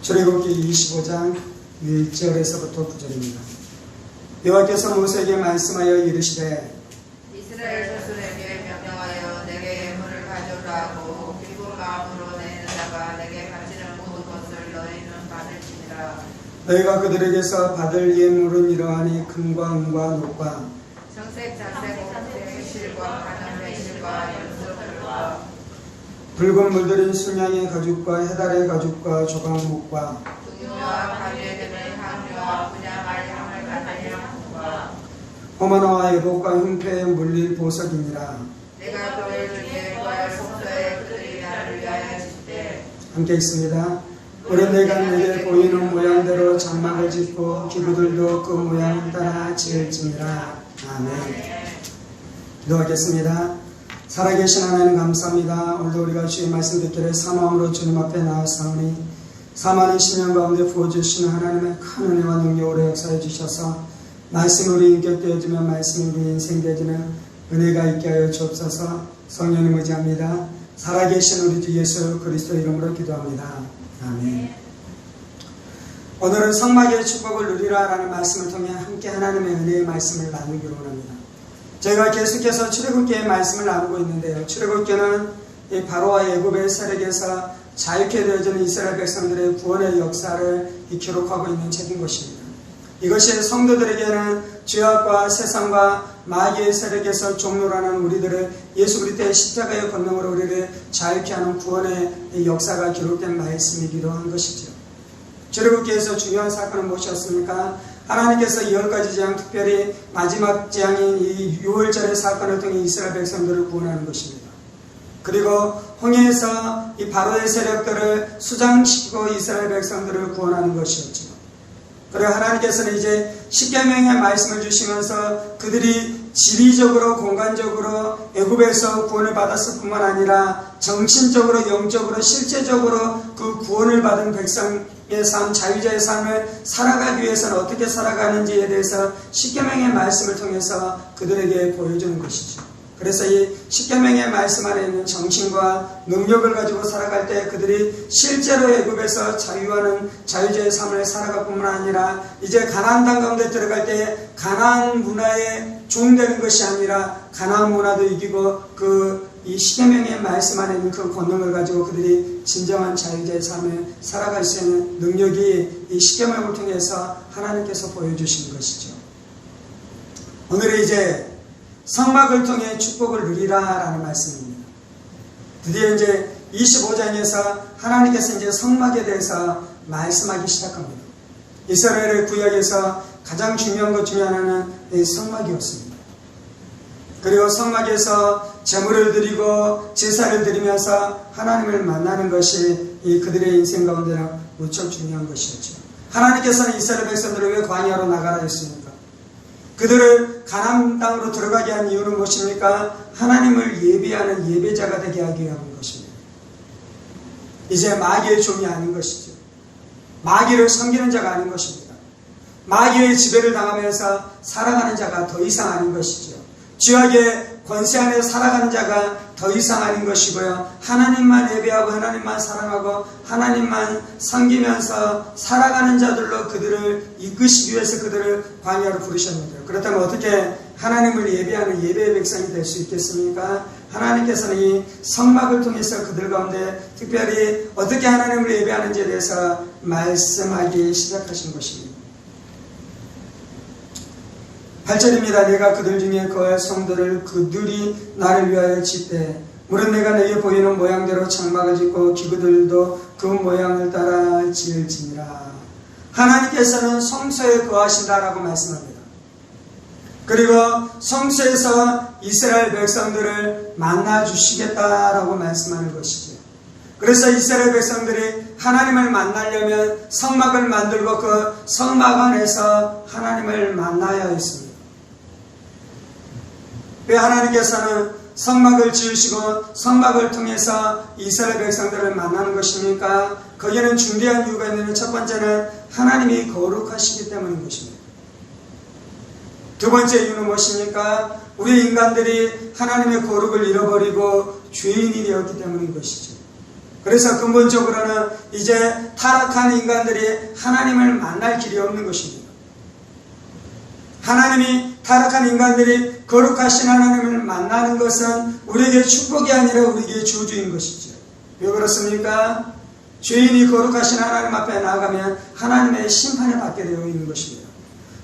출애굽기 25장 1절에서부터 9절입니다. 여호와께서 모세에게 말씀하여 이르시되 이스라엘 자손에게 명령하여 내게 예물을 가져오라 하고 기쁜 마음으로 내는 자가 내게 바치는 모든 것을 너희는 받을지니라. 너희가 그들에게서 받을 예물은 이러하니 금과 은과 녹과 정색 자색 옥색 실과 가는 배실과 연수들과 붉은 물들인 순양의 가죽과 해달의 가죽과 조각목과 등유와 가위에 되는 향유와 분양할 향을 가는 향과 호마노와 예복과 흉패에 물릴 보석이니라. 내가 그를 위해 구할 성소에 그들이 나를 위하여 짓되. 함께 있습니다. 우리 내가 내게 보이는 모양대로 장막을 짓고 기구들도 그 모양을 따라 지을지니라. 아멘. 기도하겠습니다. 살아계신 하나님 감사합니다. 오늘도 우리가 주의 말씀 듣기를 사모함으로 주님 앞에 나아서오니 사망의 신령 가운데 부어주시는 하나님의 큰 은혜와 능력으로 역사해 주셔서 말씀이 우리 인격 되어지며 말씀이 우리 인생 되어지는 은혜가 있게 하여 주옵소서. 성령님 의지합니다. 살아계신 우리 주 예수 그리스도 이름으로 기도합니다. 아멘. 오늘은 성막의 축복을 누리라 라는 말씀을 통해 함께 하나님의 은혜의 말씀을 나누기로 합니다. 저희가 계속해서 출애굽기의 말씀을 나누고 있는데요. 출애굽기는 이 바로와 애굽의 세력에서 자유케 되어지는 이스라엘 백성들의 구원의 역사를 기록하고 있는 책인 것입니다. 이것이 성도들에게는 죄악과 세상과 마귀의 세력에서 종로라는 우리들을 예수 그리스도의 십자가의 권능으로 우리를 자유케 하는 구원의 역사가 기록된 말씀이기도 한 것이죠. 출애굽기에서 중요한 사건은 무엇이었습니까? 하나님께서 10가지 재앙, 특별히 마지막 재앙인 이 6월절의 사건을 통해 이스라엘 백성들을 구원하는 것입니다. 그리고 홍해에서 이 바로의 세력들을 수장시키고 이스라엘 백성들을 구원하는 것이었죠. 그리고 하나님께서는 이제 십계명의 말씀을 주시면서 그들이 지리적으로 공간적으로 애굽에서 구원을 받았을 뿐만 아니라 정신적으로 영적으로 실제적으로 그 구원을 받은 백성의 삶, 자유자의 삶을 살아가기 위해서는 어떻게 살아가는지에 대해서 십계명의 말씀을 통해서 그들에게 보여주는 것이죠. 그래서 이 십계명의 말씀 안에 있는 정신과 능력을 가지고 살아갈 때 그들이 실제로 애굽에서 자유하는 자유자의 삶을 살아갈 뿐만 아니라 이제 가나안 땅 가운데 들어갈 때 가나안 문화에 종되는 것이 아니라 가나안 문화도 이기고 이 십계명의 말씀 안에 있는 그 권능을 가지고 그들이 진정한 자유자의 삶을 살아갈 수 있는 능력이 이 십계명을 통해서 하나님께서 보여주시는 것이죠. 오늘은 이제 성막을 통해 축복을 누리라 라는 말씀입니다. 드디어 이제 25장에서 하나님께서 이제 성막에 대해서 말씀하기 시작합니다. 이스라엘의 구약에서 가장 중요한 것 중에 하나는 이 성막이었습니다. 그리고 성막에서 제물을 드리고 제사를 드리면서 하나님을 만나는 것이 이 그들의 인생 가운데는 무척 중요한 것이었죠. 하나님께서는 이스라엘 백성들을 왜 광야로 나가라 했습니까? 그들을 가나안 땅으로 들어가게 한 이유는 무엇입니까? 하나님을 예배하는 예배자가 되게 하기 위한 것입니다. 이제 마귀의 종이 아닌 것이죠. 마귀를 섬기는 자가 아닌 것입니다. 마귀의 지배를 당하면서 살아가는 자가 더 이상 아닌 것이죠. 죄악의 권세 안에 살아가는 자가 더 이상 아닌 것이고요. 하나님만 예배하고 하나님만 사랑하고 하나님만 섬기면서 살아가는 자들로 그들을 이끄시기 위해서 그들을 광야로 부르셨는데요. 그렇다면 어떻게 하나님을 예배하는 예배의 백성이 될 수 있겠습니까? 하나님께서는 이 성막을 통해서 그들 가운데 특별히 어떻게 하나님을 예배하는지에 대해서 말씀하기 시작하신 것입니다. 8절입니다. 내가 그들 중에 거할 성들을 그들이 나를 위하여 짓되 물은 내가 내게 보이는 모양대로 장막을 짓고 기구들도 그 모양을 따라 지을지니라. 하나님께서는 성소에 거하신다라고 말씀합니다. 그리고 성소에서 이스라엘 백성들을 만나 주시겠다라고 말씀하는 것이죠. 그래서 이스라엘 백성들이 하나님을 만나려면 성막을 만들고 그 성막 안에서 하나님을 만나야 했습니다. 왜 하나님께서는 성막을 지으시고 성막을 통해서 이스라엘 백성들을 만나는 것입니까? 거기에는 중대한 이유가 있는데 첫 번째는 하나님이 거룩하시기 때문인 것입니다. 두 번째 이유는 무엇입니까? 우리 인간들이 하나님의 거룩을 잃어버리고 죄인이 되었기 때문인 것이죠. 그래서 근본적으로는 이제 타락한 인간들이 하나님을 만날 길이 없는 것입니다. 하나님이 타락한 인간들이 거룩하신 하나님을 만나는 것은 우리에게 축복이 아니라 우리에게 저주인 것이죠. 왜 그렇습니까? 죄인이 거룩하신 하나님 앞에 나아가면 하나님의 심판을 받게 되어 있는 것입니다.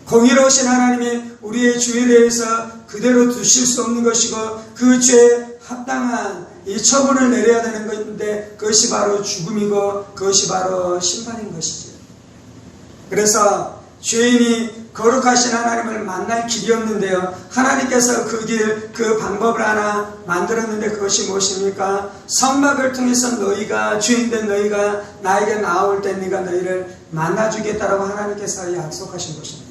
공의로우신 하나님이 우리의 죄에 대해서 그대로 두실 수 없는 것이고 그 죄에 합당한 이 처분을 내려야 되는 것인데 그것이 바로 죽음이고 그것이 바로 심판인 것이죠. 그래서 죄인이 거룩하신 하나님을 만날 길이 없는데요. 하나님께서 그 길, 그 방법을 하나 만들었는데 그것이 무엇입니까? 성막을 통해서 너희가 죄인된 너희가 나에게 나올 때 네가 너희를 만나주겠다라고 하나님께서 약속하신 것입니다.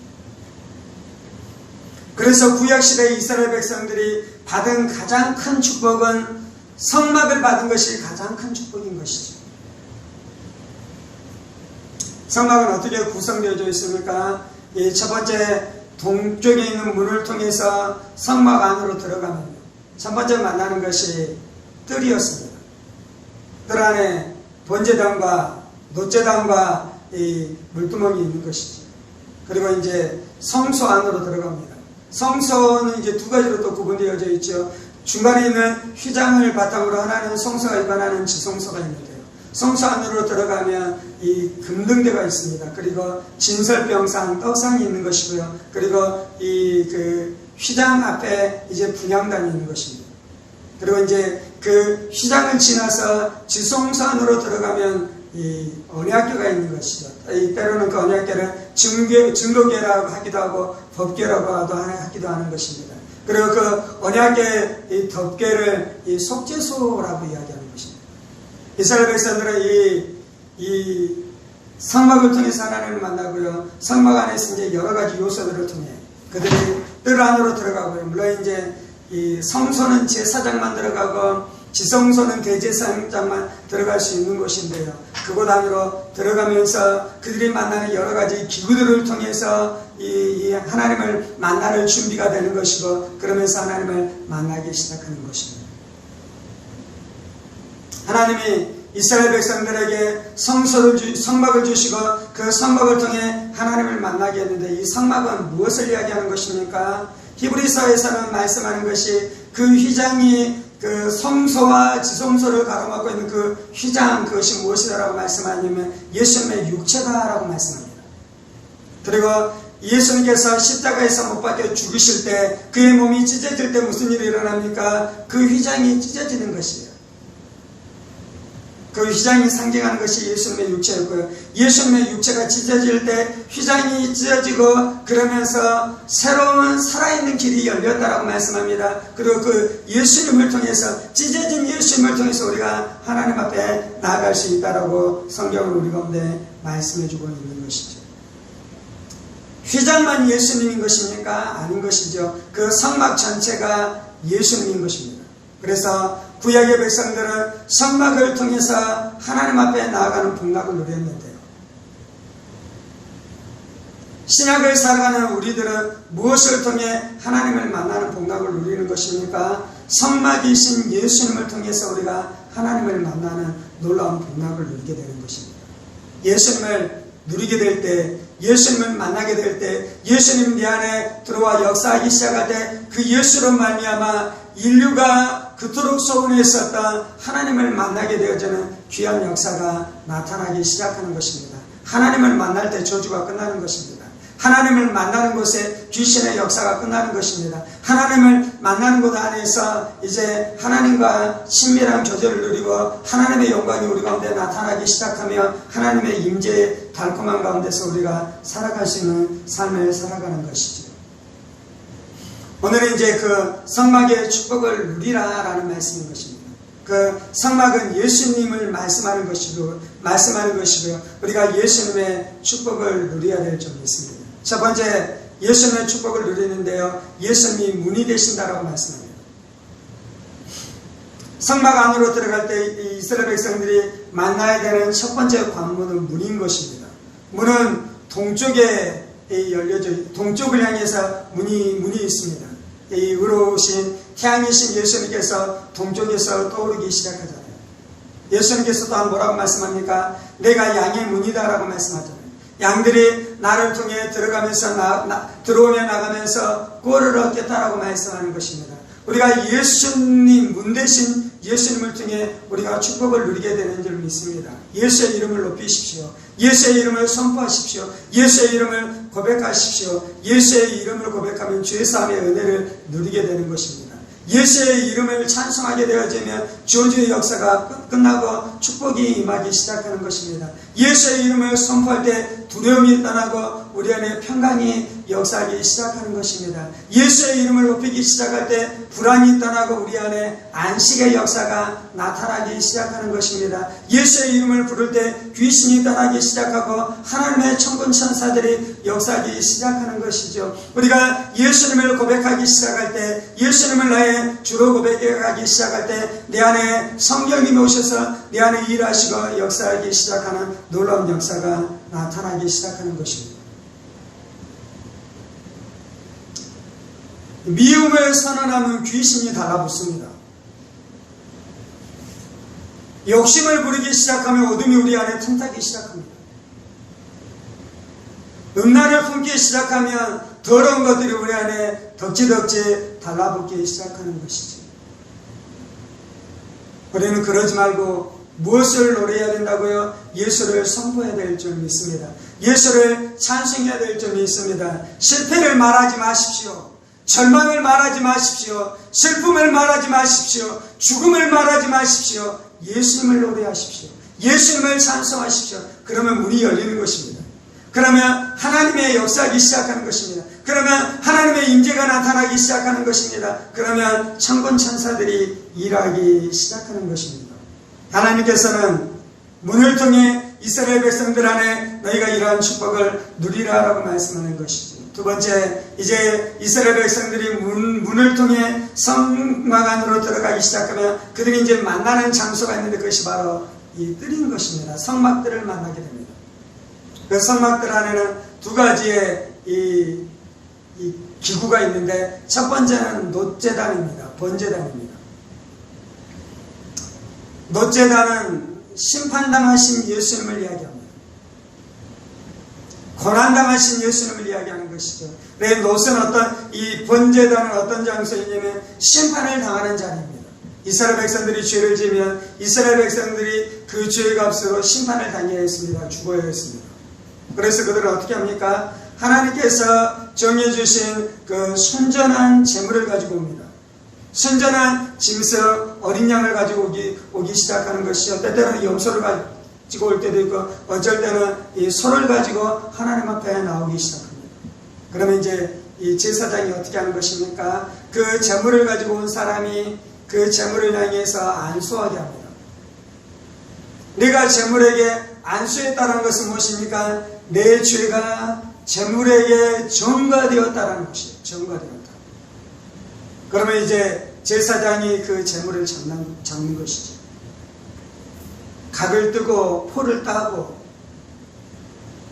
그래서 구약시대 이스라엘 백성들이 받은 가장 큰 축복은 성막을 받은 것이 가장 큰 축복인 것이죠. 성막은 어떻게 구성되어져 있습니까? 이 첫 번째 동쪽에 있는 문을 통해서 성막 안으로 들어가면 첫 번째 만나는 것이 뜰이었습니다. 뜰 안에 번제단과 노제단과 이 물두멍이 있는 것이죠. 그리고 이제 성소 안으로 들어갑니다. 성소는 이제 두 가지로 또 구분되어져 있죠. 중간에 있는 휘장을 바탕으로 하나는 성소가 있고 하나는 지성소가 있는데요. 성소 안으로 들어가면 이 금등대가 있습니다. 그리고 진설병상, 떡상이 있는 것이고요. 그리고 이 그 휘장 앞에 이제 분향단이 있는 것입니다. 그리고 이제 그 휘장을 지나서 지성소 안으로 들어가면 이 언약궤가 있는 것이죠. 때로는 그 언약궤를 증거궤라고 하기도 하고 법궤라고 하기도 하는 것입니다. 그리고 그 언약궤 이 덮궤를 이 속죄소라고 이야기하는 것입니다. 이스라엘 백성들은 이 성막을 통해서 하나님을 만나고요. 성막 안에서 이제 여러 가지 요소들을 통해 그들이 뜰 안으로 들어가고요. 물론 이제 이 성소는 제사장만 들어가고 지성소는 대제사장만 들어갈 수 있는 곳인데요. 그곳 안으로 들어가면서 그들이 만나는 여러 가지 기구들을 통해서 이 하나님을 만나는 준비가 되는 것이고 그러면서 하나님을 만나기 시작하는 것입니다. 하나님이 이스라엘 백성들에게 성막을 주시고 그 성막을 통해 하나님을 만나게 했는데 이 성막은 무엇을 이야기하는 것입니까? 히브리서에서는 말씀하는 것이 그 휘장이 그 성소와 지성소를 가로막고 있는 그 휘장 그것이 무엇이다라고 말씀하냐면 예수님의 육체다라고 말씀합니다. 그리고 예수님께서 십자가에서 못 박혀 죽으실 때 그의 몸이 찢어질 때 무슨 일이 일어납니까? 그 휘장이 찢어지는 것이에요. 그 휘장이 상징하는 것이 예수님의 육체였고요. 예수님의 육체가 찢어질 때 휘장이 찢어지고 그러면서 새로운 살아있는 길이 열렸다라고 말씀합니다. 그리고 그 예수님을 통해서 찢어진 예수님을 통해서 우리가 하나님 앞에 나아갈 수 있다라고 성경은 우리 가운데 말씀해주고 있는 것이죠. 휘장만 예수님인 것입니까? 아닌 것이죠. 그 성막 전체가 예수님인 것입니다. 그래서 구약의 백성들은 성막을 통해서 하나님 앞에 나아가는 복락을 누렸는데요. 신약을 살아가는 우리들은 무엇을 통해 하나님을 만나는 복락을 누리는 것입니까? 성막이신 예수님을 통해서 우리가 하나님을 만나는 놀라운 복락을 누리게 되는 것입니다. 예수님을 누리게 될 때, 예수님을 만나게 될 때, 예수님 내 안에 들어와 역사하기 시작할 때 그 예수로 말미암아 인류가 그토록 소원했었던 하나님을 만나게 되어지는 귀한 역사가 나타나기 시작하는 것입니다. 하나님을 만날 때 저주가 끝나는 것입니다. 하나님을 만나는 곳에 귀신의 역사가 끝나는 것입니다. 하나님을 만나는 곳 안에서 이제 하나님과 친밀한 교제를 누리고 하나님의 영광이 우리 가운데 나타나기 시작하며 하나님의 임재의 달콤한 가운데서 우리가 살아갈 수 있는 삶을 살아가는 것이죠. 오늘은 이제 그 성막의 축복을 누리라 라는 말씀인 것입니다. 그 성막은 예수님을 말씀하는 것이고요. 우리가 예수님의 축복을 누려야 될 점이 있습니다. 첫 번째, 예수님의 축복을 누리는데요. 예수님이 문이 되신다라고 말씀합니다. 성막 안으로 들어갈 때 이스라엘 백성들이 만나야 되는 첫 번째 관문은 문인 것입니다. 문은 동쪽에 동쪽을 향해서 문이 있습니다. 이 의로우신 태양이신 예수님께서 동쪽에서 떠오르기 시작하잖아요. 예수님께서 또한 뭐라고 말씀합니까? 내가 양의 문이다라고 말씀하잖아요. 양들이 나를 통해 들어가면서 들어오며 나가면서 꼴을 얻겠다라고 말씀하는 것입니다. 우리가 예수님, 문 대신 예수님을 통해 우리가 축복을 누리게 되는 줄 믿습니다. 예수의 이름을 높이십시오. 예수의 이름을 선포하십시오. 예수의 이름을 고백하십시오. 예수의 이름을 고백하면 죄사함의 은혜를 누리게 되는 것입니다. 예수의 이름을 찬송하게 되어지면 저주의 역사가 끝나고 축복이 임하기 시작하는 것입니다. 예수의 이름을 선포할 때 두려움이 떠나고 우리 안에 평강이 역사하기 시작하는 것입니다. 예수의 이름을 높이기 시작할 때 불안이 떠나고 우리 안에 안식의 역사가 나타나기 시작하는 것입니다. 예수의 이름을 부를 때 귀신이 떠나기 시작하고 하나님의 천군 천사들이 역사하기 시작하는 것이죠. 우리가 예수님을 고백하기 시작할 때, 예수님을 나의 주로 고백하기 시작할 때 내 안에 성령님이 오셔서 내 안에 일하시고 역사하기 시작하는 놀라운 역사가 나타나기 시작하는 것입니다. 미움을 선언하면 귀신이 달라붙습니다. 욕심을 부리기 시작하면 어둠이 우리 안에 틈타기 시작합니다. 음란을 품기 시작하면 더러운 것들이 우리 안에 덕지덕지 달라붙기 시작하는 것이지. 우리는 그러지 말고 무엇을 노래해야 된다고요? 예수를 선포해야 될 줄 믿습니다. 예수를 찬송해야 될 줄 믿습니다. 실패를 말하지 마십시오. 절망을 말하지 마십시오. 슬픔을 말하지 마십시오. 죽음을 말하지 마십시오. 예수님을 노래하십시오. 예수님을 찬송하십시오. 그러면 문이 열리는 것입니다. 그러면 하나님의 역사하기 시작하는 것입니다. 그러면 하나님의 임재가 나타나기 시작하는 것입니다. 그러면 천군 천사들이 일하기 시작하는 것입니다. 하나님께서는 문을 통해 이스라엘 백성들 안에 너희가 이러한 축복을 누리라라고 말씀하는 것이죠. 두 번째, 이제 이스라엘 백성들이 문을 통해 성막 안으로 들어가기 시작하면 그들이 이제 만나는 장소가 있는데 그것이 바로 이 뜰인 것입니다. 성막들을 만나게 됩니다. 그 성막들 안에는 두 가지의 이 기구가 있는데 첫 번째는 놋제단입니다. 번제단입니다. 놋제단은 심판당하신 예수님을 이야기합니다. 고난당하신 예수님을 이야기하는 것이죠. 놋은 이 번제단은 어떤 장소이냐면 심판을 당하는 자리입니다. 이스라엘 백성들이 죄를 지으면 이스라엘 백성들이 그 죄의 값으로 심판을 당해야 했습니다. 죽어야 했습니다. 그래서 그들은 어떻게 합니까? 하나님께서 정해주신 그 순전한 재물을 가지고 옵니다. 순전한 짐승 어린 양을 가지고 오기 시작하는 것이요. 때때로는 염소를 가지고 올 때도 있고 어쩔 때는 이 소를 가지고 하나님 앞에 나오기 시작합니다. 그러면 이제 이 제사장이 어떻게 하는 것입니까? 그 재물을 가지고 온 사람이 그 재물을 향해서 안수하게 합니다. 내가 재물에게 안수했다는 것은 무엇입니까? 내 죄가 재물에게 전가되었다는 것이에요. 전가되었다. 그러면 이제 제사장이 그 재물을 잡는 것이죠. 각을 뜨고 포를 따고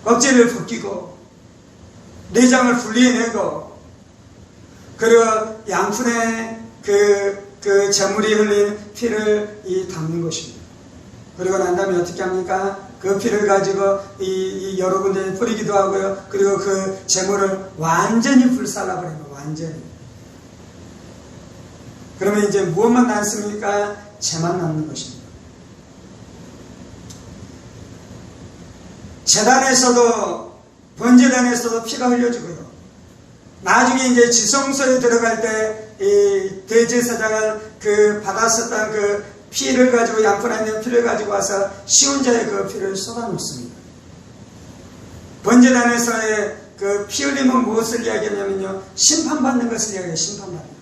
껍질을 벗기고 내장을 분리해내고 그리고 양푼에 그 재물이 흘린 피를 담는 것입니다. 그리고 난 다음에 어떻게 합니까? 그 피를 가지고 이 여러 군데에 뿌리기도 하고요. 그리고 그 재물을 완전히 불살라버립니다. 완전히. 그러면 이제 무엇만 남습니까? 재만 남는 것입니다. 제단에서도 번제단에서도 피가 흘려지고요. 나중에 이제 지성소에 들어갈 때 이 대제사장은 그 받았었던 그 피를 가지고 양푼에 있는 피를 가지고 와서 시온자의 그 피를 쏟아놓습니다. 번제단에서의 그 피 흘림은 무엇을 이야기하냐면요, 심판받는 것을 이야기해요. 심판받는 것.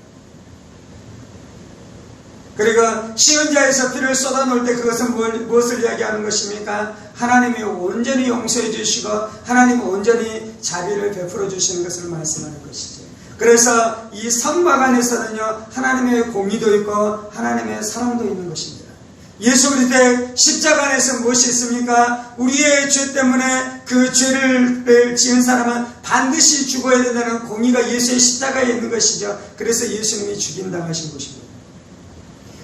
그리고 시온자에서 피를 쏟아놓을 때 그것은 무엇을 이야기하는 것입니까? 하나님이 온전히 용서해 주시고 하나님이 온전히 자비를 베풀어 주시는 것을 말씀하는 것이죠. 그래서 이 성막 안에서는요, 하나님의 공의도 있고 하나님의 사랑도 있는 것입니다. 예수 그리스도의 십자가 안에서 무엇이 있습니까? 우리의 죄 때문에 그 죄를 지은 사람은 반드시 죽어야 된다는 공의가 예수의 십자가에 있는 것이죠. 그래서 예수님이 죽임당하신 것입니다.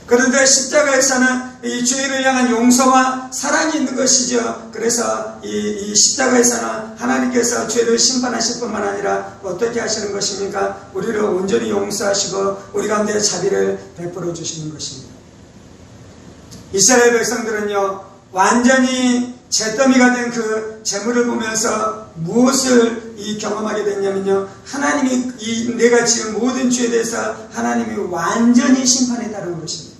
그런데 십자가에서는 이 죄를 향한 용서와 사랑이 있는 것이죠. 그래서 이 십자가에서는 하나님께서 죄를 심판하실 뿐만 아니라 어떻게 하시는 것입니까? 우리를 온전히 용서하시고 우리 가운데 자비를 베풀어 주시는 것입니다. 이스라엘 백성들은요, 완전히 잿더미가 된 그 재물을 보면서 무엇을 경험하게 됐냐면요, 하나님이 내가 지은 모든 죄에 대해서 하나님이 완전히 심판했다는 것입니다.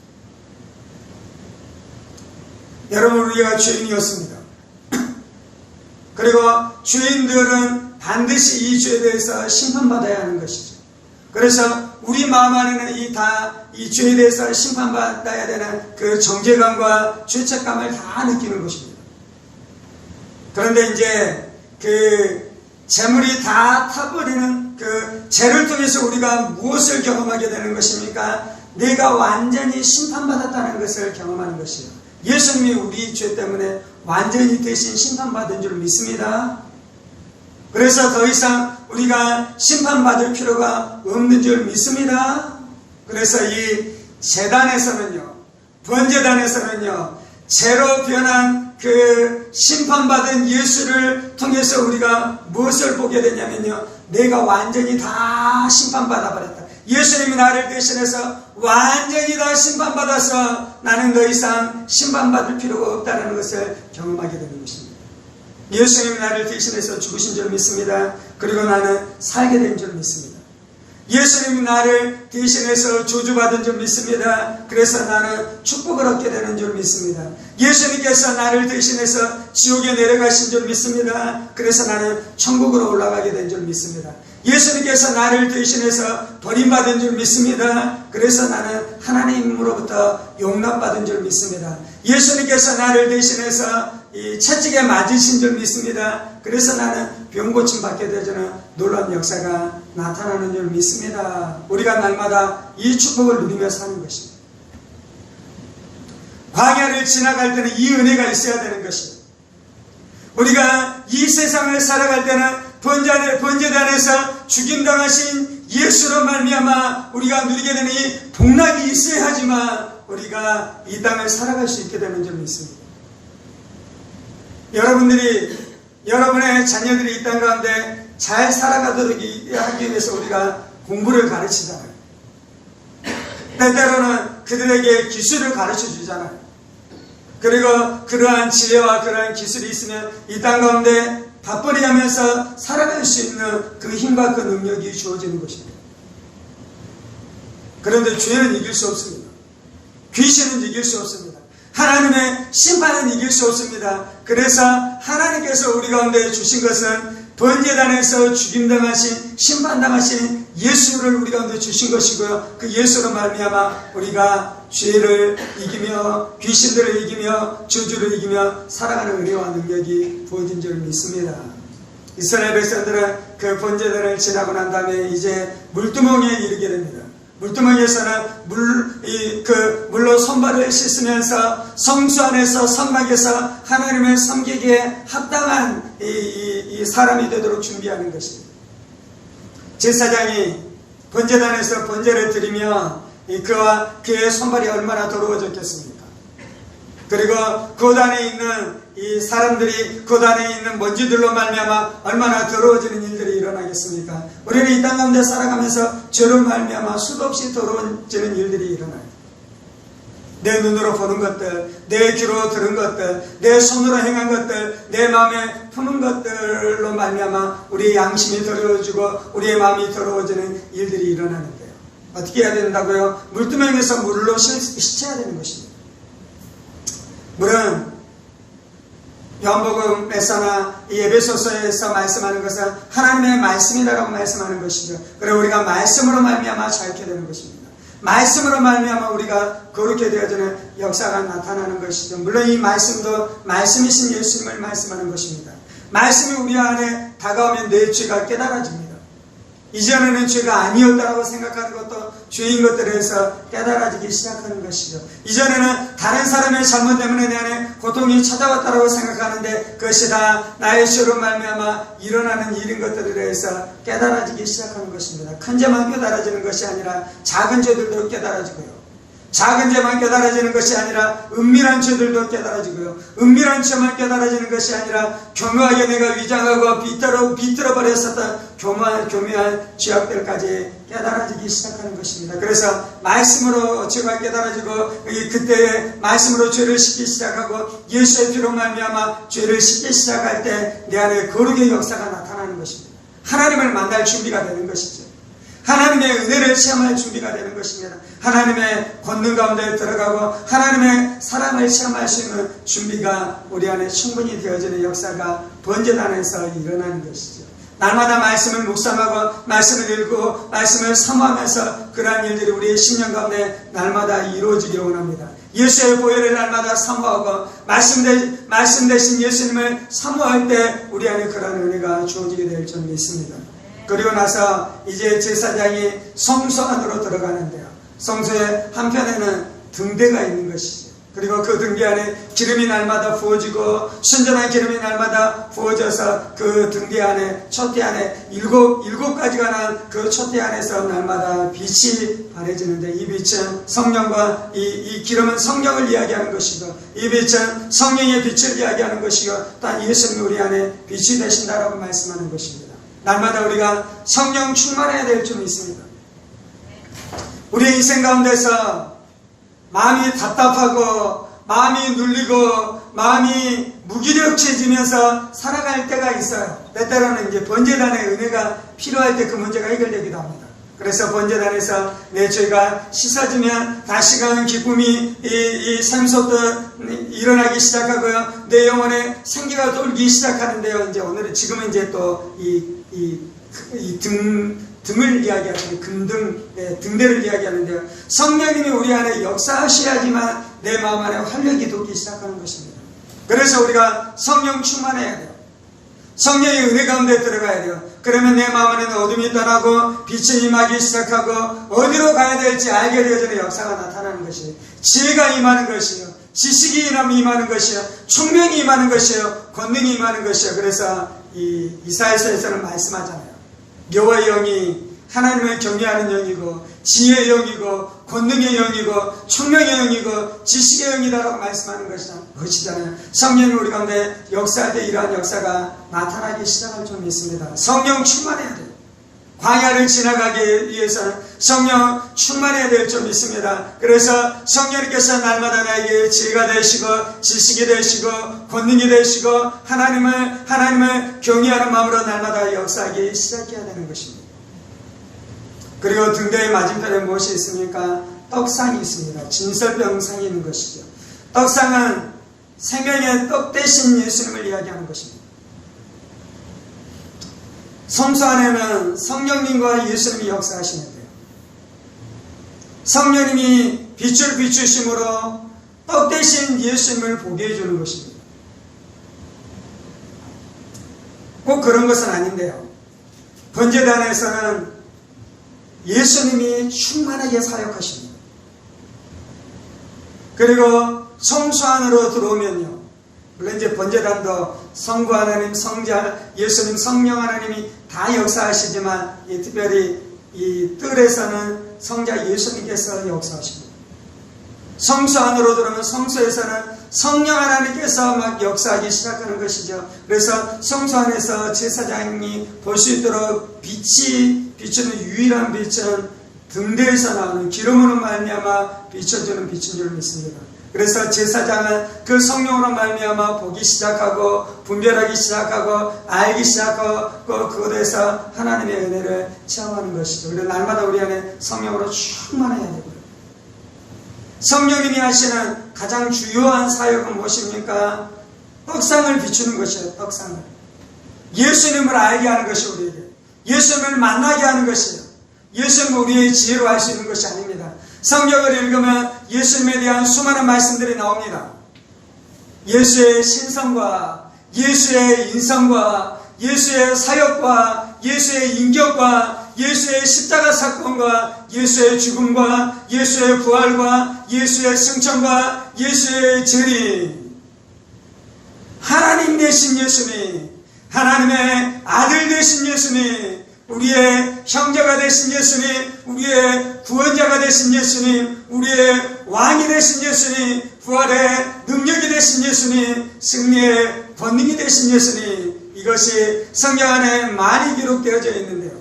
여러분, 우리가 죄인이었습니다. 그리고 죄인들은 반드시 이 죄에 대해서 심판받아야 하는 것이죠. 그래서 우리 마음 안에는 이 죄에 대해서 심판받아야 되는 그 정죄감과 죄책감을 다 느끼는 것입니다. 그런데 이제 그 재물이 다 타버리는 그 죄를 통해서 우리가 무엇을 경험하게 되는 것입니까? 내가 완전히 심판받았다는 것을 경험하는 것이요. 예수님이 우리 죄 때문에 완전히 대신 심판받은 줄 믿습니다. 그래서 더 이상 우리가 심판받을 필요가 없는 줄 믿습니다. 그래서 이 제단에서는요, 번제단에서는요, 죄로 변한 그 심판받은 예수를 통해서 우리가 무엇을 보게 되냐면요, 내가 완전히 다 심판받아 버렸다. 예수님이 나를 대신해서 완전히 다 심판받아서 나는 더 이상 심판받을 필요가 없다는 것을 경험하게 되는 것입니다. 예수님이 나를 대신해서 죽으신 줄 믿습니다. 그리고 나는 살게 된 줄 믿습니다. 예수님이 나를 대신해서 저주받은 줄 믿습니다. 그래서 나는 축복을 얻게 되는 줄 믿습니다. 예수님께서 나를 대신해서 지옥에 내려가신 줄 믿습니다. 그래서 나는 천국으로 올라가게 된 줄 믿습니다. 예수님께서 나를 대신해서 버림받은 줄 믿습니다. 그래서 나는 하나님으로부터 용납받은 줄 믿습니다. 예수님께서 나를 대신해서 이 채찍에 맞으신 줄 믿습니다. 그래서 나는 병 고침 받게 되는 놀라운 역사가 나타나는 줄 믿습니다. 우리가 날마다 이 축복을 누리며 사는 것입니다. 광야를 지나갈 때는 이 은혜가 있어야 되는 것입니다. 우리가 이 세상을 살아갈 때는 번제단에서 죽임당하신 예수로 말미암아 우리가 누리게 되는 이 복락이 있어야 하지만 우리가 이 땅을 살아갈 수 있게 되는 줄 믿습니다. 여러분의 자녀들이 이 땅 가운데 잘 살아가도록 하기 위해서 우리가 공부를 가르치잖아요. 때때로는 그들에게 기술을 가르쳐 주잖아요. 그리고 그러한 지혜와 그러한 기술이 있으면 이 땅 가운데 바쁘리 하면서 살아갈 수 있는 그 힘과 그 능력이 주어지는 것입니다. 그런데 죄는 이길 수 없습니다. 귀신은 이길 수 없습니다. 하나님의 심판은 이길 수 없습니다. 그래서 하나님께서 우리 가운데 주신 것은 번제단에서 죽임당하신 심판당하신 예수를 우리 가운데 주신 것이고요. 그 예수로 말미암아 우리가 죄를 이기며 귀신들을 이기며 저주를 이기며 살아가는 은혜와 능력이 부어진 줄 믿습니다. 이스라엘 백성들은 그 번제단을 지나고 난 다음에 이제 물두멍에 이르게 됩니다. 물두멍에서는 물로 손발을 씻으면서 성수 안에서 성막에서 하나님을 섬기기에 합당한 이 사람이 되도록 준비하는 것입니다. 제사장이 번제단에서 번제를 드리며 그와 그의 손발이 얼마나 더러워졌겠습니까? 그리고 그 안에 있는 이 사람들이 그 안에 있는 먼지들로 말미암아 얼마나 더러워지는 일들이 일어나겠습니까? 우리는 이 땅 가운데 살아가면서 죄로 말미암아 수도 없이 더러워지는 일들이 일어나요. 내 눈으로 보는 것들, 내 귀로 들은 것들, 내 손으로 행한 것들, 내 마음에 품은 것들로 말미암아 우리의 양심이 더러워지고 우리의 마음이 더러워지는 일들이 일어나는데요. 어떻게 해야 된다고요? 물두멍에서 물로 씻어야 되는 것입니다. 물은 요한복음에서나 이 에베소서에서 말씀하는 것은 하나님의 말씀이라고 말씀하는 것이죠. 그리고 우리가 말씀으로 말미암아 자유케 되는 것입니다. 말씀으로 말미암아 우리가 거룩게 되어지는 역사가 나타나는 것이죠. 물론 이 말씀도 말씀이신 예수님을 말씀하는 것입니다. 말씀이 우리 안에 다가오면 내 죄가 깨달아집니다. 이전에는 죄가 아니었다고 생각하는 것도 죄인 것들에 대해서 깨달아지기 시작하는 것이죠. 이전에는 다른 사람의 잘못 때문에 내 안에 고통이 찾아왔다고 생각하는데 그것이 다 나의 죄로 말미암아 일어나는 일인 것들에 대해서 깨달아지기 시작하는 것입니다. 큰 죄만 깨달아지는 것이 아니라 작은 죄들도 깨달아지고요. 작은 죄만 깨달아지는 것이 아니라 은밀한 죄들도 깨달아지고요. 은밀한 죄만 깨달아지는 것이 아니라 교묘하게 내가 위장하고 비틀어 버렸었던 교묘한 죄악들까지 깨달아지기 시작하는 것입니다. 그래서 말씀으로 죄가 깨달아지고 그때 말씀으로 죄를 씻기 시작하고 예수의 피로 말미암아 죄를 씻기 시작할 때 내 안에 거룩의 역사가 나타나는 것입니다. 하나님을 만날 준비가 되는 것이죠. 하나님의 은혜를 체험할 준비가 되는 것입니다. 하나님의 권능 가운데 들어가고 하나님의 사랑을 체험할 수 있는 준비가 우리 안에 충분히 되어지는 역사가 번제단에서 일어나는 것이죠. 날마다 말씀을 묵상하고 말씀을 읽고 말씀을 사모하면서 그러한 일들이 우리의 심령 가운데 날마다 이루어지기 원합니다. 예수의 보혈을 날마다 사모하고 말씀 대신 예수님을 사모할 때 우리 안에 그러한 은혜가 주어지게 될 줄 믿습니다. 그리고 나서 이제 제사장이 성소 안으로 들어가는데요. 성소의 한편에는 등대가 있는 것이죠. 그리고 그 등대 안에 기름이 날마다 부어지고 순전한 기름이 날마다 부어져서 그 등대 안에 촛대 안에 일곱 가지가 난 그 촛대 안에서 날마다 빛이 발해지는데 이 빛은 성령과 이 기름은 성령을 이야기하는 것이고 이 빛은 성령의 빛을 이야기하는 것이고 또 예수님이 우리 안에 빛이 되신다라고 말씀하는 것입니다. 날마다 우리가 성령 충만해야 될 줄 믿습니다. 우리의 인생 가운데서 마음이 답답하고 마음이 눌리고 마음이 무기력해지면서 살아갈 때가 있어요. 때때로는 이제 번제단의 은혜가 필요할 때 그 문제가 해결되기도 합니다. 그래서 번제단에서 내 죄가 씻어지면 다시금 기쁨이 이 샘솟듯 일어나기 시작하고요. 내 영혼에 생기가 돌기 시작하는데요. 이제 오늘은 지금은 이제 또 등을 이야기하는 금등, 등대를 이야기하는데요. 성령님이 우리 안에 역사하셔야지만 내 마음 안에 활력이 돋기 시작하는 것입니다. 그래서 우리가 성령 충만해야 돼요. 성령의 은혜 가운데 들어가야 돼요. 그러면 내 마음 안에는 어둠이 떠나고 빛이 임하기 시작하고 어디로 가야 될지 알게 되어지는 역사가 나타나는 것이에요. 지혜가 임하는 것이에요. 지식이 임하는 것이에요. 총명이 임하는 것이에요. 권능이 임하는 것이에요. 그래서 이 이사야서에서는 말씀하잖아요. 여호와의 영이 하나님을 경외하는 영이고 지혜의 영이고 권능의 영이고 총명의 영이고 지식의 영이다라고 말씀하는 것이잖아요. 성령이 우리 가운데 역사할 때 이러한 역사가 나타나기 시작할 줄 믿습니다. 성령 충만해야 돼요. 광야를 지나가기 위해서는 성령 충만해야 될 줄 믿습니다. 그래서 성령님께서 날마다 나에게 지혜가 되시고 지식이 되시고 권능이 되시고 하나님을 경외하는 마음으로 날마다 역사하기 시작해야 되는 것입니다. 그리고 등대의 맞은편에 무엇이 있습니까? 떡상이 있습니다. 진설병상이 있는 것이죠. 떡상은 생명의 떡 대신 예수님을 이야기하는 것입니다. 성소 안에는 성령님과 예수님이 역사하시는데요. 성령님이 빛을 비추심으로 떡 대신 예수님을 보게 해주는 것입니다. 꼭 그런 것은 아닌데요. 번제단에서는 예수님이 충만하게 사역하십니다. 그리고 성소 안으로 들어오면요. 물론 이제 번제단도 성부 하나님, 성자, 예수님, 성령 하나님이 다 역사하시지만 특별히 이 뜰에서는 성자 예수님께서 역사하십니다. 성소 안으로 들어오면 성소에서는 성령 하나님께서 막 역사하기 시작하는 것이죠. 그래서 성소 안에서 제사장이 볼 수 있도록 빛이 비추는 유일한 빛은 등대에서 나오는 기름으로 말미암아 비춰주는 빛인 줄 믿습니다. 그래서 제사장은 그 성령으로 말미암아 보기 시작하고 분별하기 시작하고 알기 시작하고 그곳에서 하나님의 은혜를 체험하는 것이죠. 그래서 날마다 우리 안에 성령으로 충만해야 되고요. 성령님이 하시는 가장 주요한 사역은 무엇입니까? 떡상을 비추는 것이에요. 떡상을. 예수님을 알게 하는 것이 우리에게. 예수님을 만나게 하는 것이에요. 예수님은 우리의 지혜로 할 수 있는 것이 아닙니다. 성경을 읽으면 예수님에 대한 수많은 말씀들이 나옵니다. 예수의 신성과 예수의 인성과 예수의 사역과 예수의 인격과 예수의 십자가 사건과 예수의 죽음과 예수의 부활과 예수의 승천과 예수의 재림, 하나님 되신 예수님, 하나님의 아들 되신 예수님, 우리의 형제가 되신 예수님, 우리의 구원자가 되신 예수님, 우리의 왕이 되신 예수님, 부활의 능력이 되신 예수님, 승리의 권능이 되신 예수님, 이것이 성경 안에 많이 기록되어져 있는데요.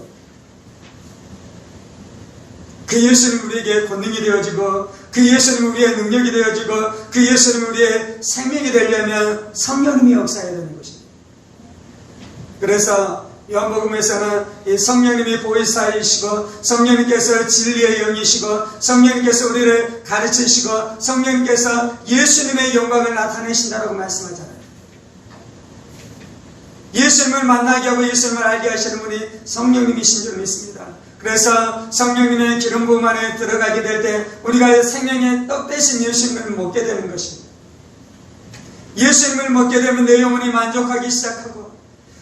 그 예수님 우리에게 권능이 되어지고, 그 예수님 우리의 능력이 되어지고, 그 예수님 우리의 생명이 되려면 성령님이 역사해야 되는 것입니다. 그래서 요한복음에서는 이 성령님이 보혜사이시고, 성령님께서 진리의 영이시고, 성령님께서 우리를 가르치시고, 성령님께서 예수님의 영광을 나타내신다라고 말씀하잖아요. 예수님을 만나게 하고 예수님을 알게 하시는 분이 성령님이신 줄 믿습니다. 그래서 성령님의 기름 부음 안에 들어가게 될 때 우리가 생명의 떡 대신 예수님을 먹게 되는 것입니다. 예수님을 먹게 되면 내 영혼이 만족하기 시작하고,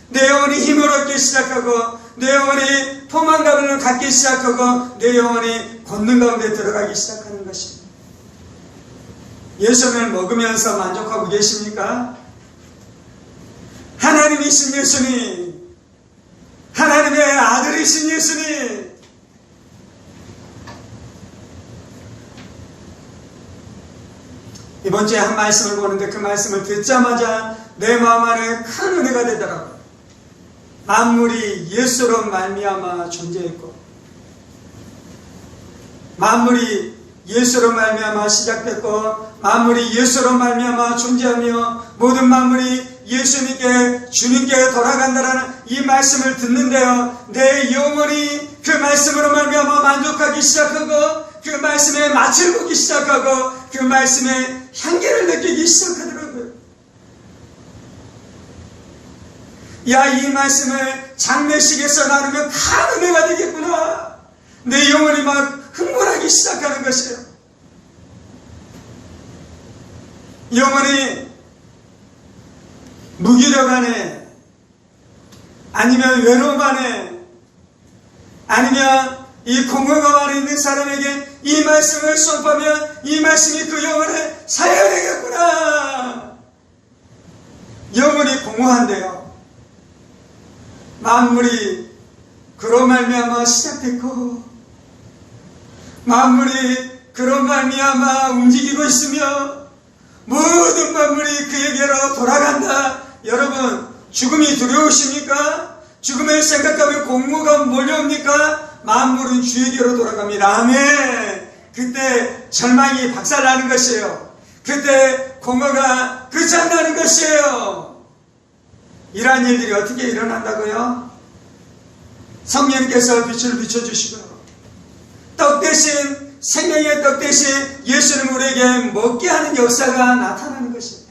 내 영혼이 힘을 얻기 시작하고, 내 영혼이 포만감을 갖기 시작하고, 내 영혼이 권능 가운데 들어가기 시작하는 것입니다. 예수님을 먹으면서 만족하고 계십니까? 하나님이신 예수님, 하나님의 아들이신 예수님, 이번 주에 한 말씀을 보는데 그 말씀을 듣자마자 내 마음 안에 큰 은혜가 되더라고요. 만물이 예수로 말미암아 존재했고, 만물이 예수로 말미암아 시작됐고, 만물이 예수로 말미암아 존재하며, 모든 만물이 예수님께 주님께 돌아간다라는 이 말씀을 듣는데요, 내 영혼이 그 말씀으로 말미암아 만족하기 시작하고, 그 말씀에 맛을 보기 시작하고, 그 말씀의 향기를 느끼기 시작하더라고요. 야, 이 말씀을 장례식에서 나누면 다 은혜가 되겠구나. 내 영혼이 막 흥분하기 시작하는 것이에요. 영혼이 무기력 안에, 아니면 외로움 안에, 아니면 이 공허감 안에 있는 사람에게 이 말씀을 수업하면 이 말씀이 그 영혼을 살려내겠구나. 영혼이 공허한데요, 만물이 그로 말미암아 시작됐고, 만물이 그로 말미암아 움직이고 있으며, 모든 만물이 그에게로 돌아간다. 여러분, 죽음이 두려우십니까? 죽음을 생각하면 공허가 몰려옵니까? 만물은 주에게로 돌아갑니다. 아멘. 그때 절망이 박살나는 것이에요. 그때 공허가 끝장나는 것이에요. 이러한 일들이 어떻게 일어난다고요? 성령님께서 빛을 비춰주시고, 떡 대신, 생명의 떡 대신 예수님 우리에게 먹게 하는 역사가 나타나는 것입니다.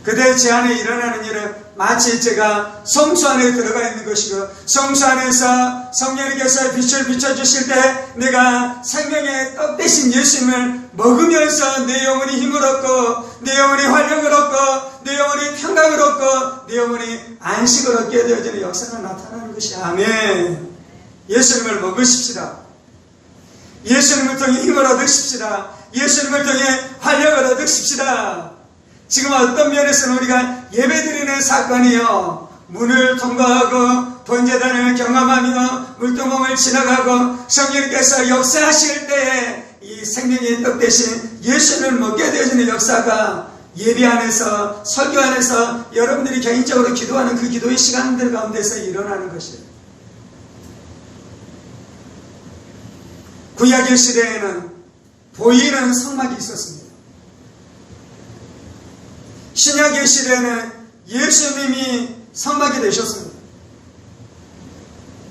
그대 제 안에 일어나는 일은 마치 제가 성수 안에 들어가 있는 것이고, 성수 안에서 성령님께서 빛을 비춰주실 때 내가 생명의 떡 대신 예수님을 먹으면서 내 영혼이 힘을 얻고, 내 영혼이 활력을 얻고, 내 영혼이 평강을 얻고, 내 영혼이 안식을 얻게 되어지는 역사가 나타나는 것이. 아멘. 예수님을 먹으십시다. 예수님을 통해 힘을 얻으십시다. 예수님을 통해 활력을 얻으십시다. 지금 어떤 면에서는 우리가 예배드리는 사건이요, 문을 통과하고 번제단을 경험하며 물두멍을 지나가고 성령님께서 역사하실 때에 이 생명의 떡 대신 예수님을 먹게 되어지는 역사가 예배 안에서, 설교 안에서 여러분들이 개인적으로 기도하는 그 기도의 시간들 가운데서 일어나는 것이에요. 구약의 시대에는 보이는 성막이 있었습니다. 신약의 시대에는 예수님이 성막이 되셨습니다.